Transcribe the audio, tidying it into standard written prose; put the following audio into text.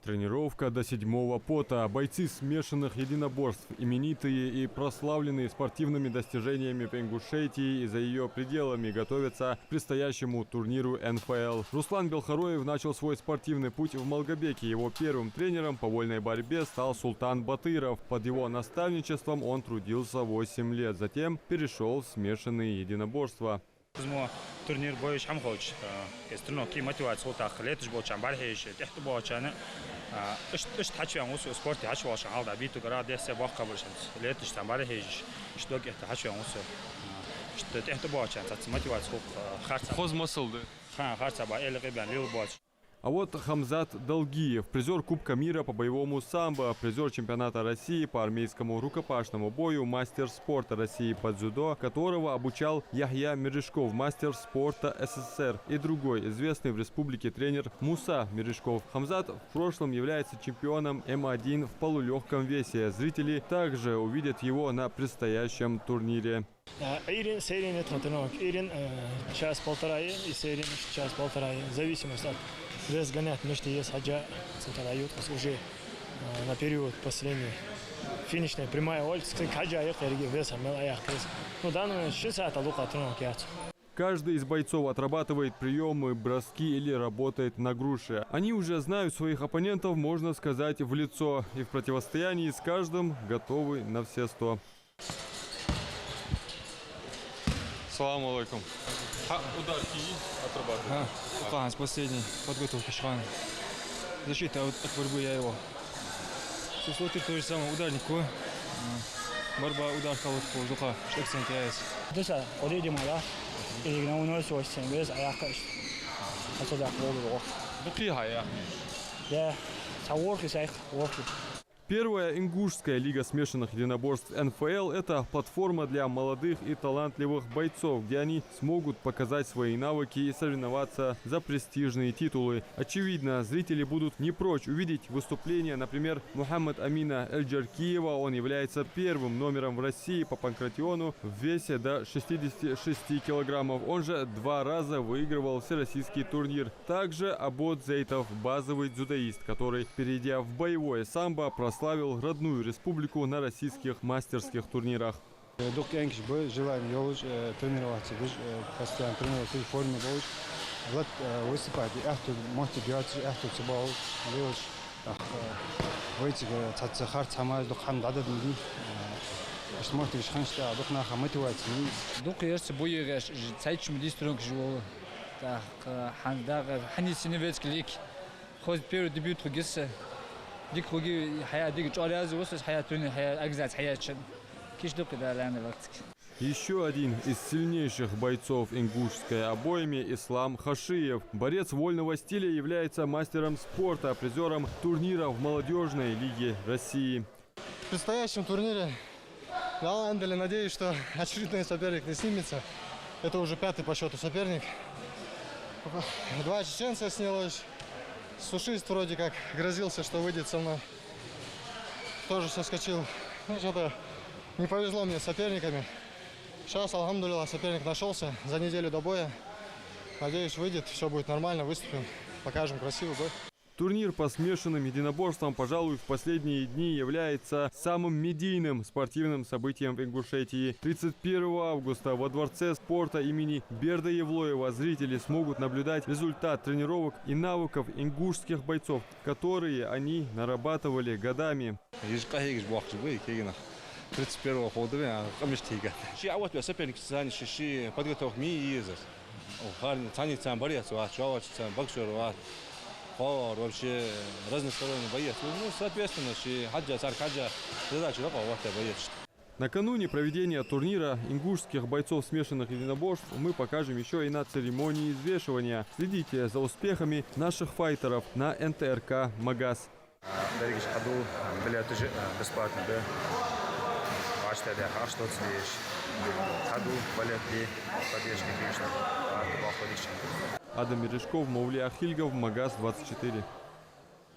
Тренировка до седьмого пота. Бойцы смешанных единоборств, именитые и прославленные спортивными достижениями в Ингушетии и за ее пределами, готовятся к предстоящему турниру НФЛ. Руслан Белхароев начал свой спортивный путь в Малгобеке. Его первым тренером по вольной борьбе стал Султан Батыров. Под его наставничеством он трудился 8 лет. Затем перешел в смешанные единоборства. Турнир бойыш ham xo'sh. Estronoki motivatsiya o'taqiletish bo'yicha barhaysh, tehti bo'yicha ish tachyan o'z sporti hashvosh alda bitu gradasiya boqqa bo'lishamiz. Letish tam barhaysh, ishdok ehti hashvan o'z. Ishda tehti bo'yicha motivatsiya xarsa. Xozmasildi. Ha, xarsa ba elg'i bilan lil bo'yicha. А вот Хамзат Долгиев, призер Кубка мира по боевому самбо, призер чемпионата России по армейскому рукопашному бою, мастер спорта России по дзюдо, которого обучал Яхья Мережков, мастер спорта СССР, и другой известный в республике тренер Муса Мережков. Хамзат в прошлом является чемпионом М1 в полулегком весе. Зрители также увидят его на предстоящем турнире. Час-полтора и час-полтора. Зависимость от разгонять между есть хаджа, уже на период последний. Финишная прямая улица, хаджа ехали весом, ну данный 60 лука тренировки. Каждый из бойцов отрабатывает приемы, броски или работает на груше. Они уже знают своих оппонентов, можно сказать, в лицо. И в противостоянии с каждым готовы на все 100. Салам алейкум. Ударки отрабатывают? Да, с последней подготовки швана. Защита от борьбы я его. Все смотрит то же самое, ударник. Борьба, удар, колодку, духа, что акцент яйц. Душа, подойдем, да? И на унос очень, без аяка. А сюда полу. Духия. Да, саворки сайх, ворки. Первая ингушская лига смешанных единоборств НФЛ – это платформа для молодых и талантливых бойцов, где они смогут показать свои навыки и соревноваться за престижные титулы. Очевидно, зрители будут не прочь увидеть выступление, например, Мухаммад Амина Эль-Джаркиева. Он является первым номером в России по панкратиону в весе до 66 килограммов. Он же 2 раза выигрывал всероссийский турнир. Также Абод Зейтов – базовый дзюдоист, который, перейдя в боевое самбо, прославил родную республику на российских мастерских турнирах. Желаем тренироваться, постоянно тренироваться в форме, выступать, мотивировать, выйти, Еще один из сильнейших бойцов ингушской обоймы – Ислам Хашиев. Борец вольного стиля, является мастером спорта, призером турнира в молодежной лиге России. В предстоящем турнире я надеюсь, что очередной соперник не снимется. Это уже 5-й по счету соперник. 2 чеченца снялось. Сушист вроде как грозился, что выйдет со мной. Тоже соскочил. Что-то не повезло мне с соперниками. Сейчас, алхамдулилла, соперник нашелся за неделю до боя. Надеюсь, выйдет, все будет нормально, выступим, покажем красивый бой. Турнир по смешанным единоборствам, пожалуй, в последние дни является самым медийным спортивным событием в Ингушетии. 31 августа во Дворце спорта имени Берда Евлоева зрители смогут наблюдать результат тренировок и навыков ингушских бойцов, которые они нарабатывали годами. 31 года камештига. Шиават соперник ши подготовка миизер. Харни цани цан борец, шават цан боксер, вообще разносторонний боец. Ну, соответственно, хаджа, царкаджа, задача такого боец. Накануне проведения турнира ингушских бойцов смешанных единоборств мы покажем еще и на церемонии взвешивания. Следите за успехами наших файтеров на НТРК «Магаз». Адам Мережков, Маулия Ахильгов, МАГАЗ 24.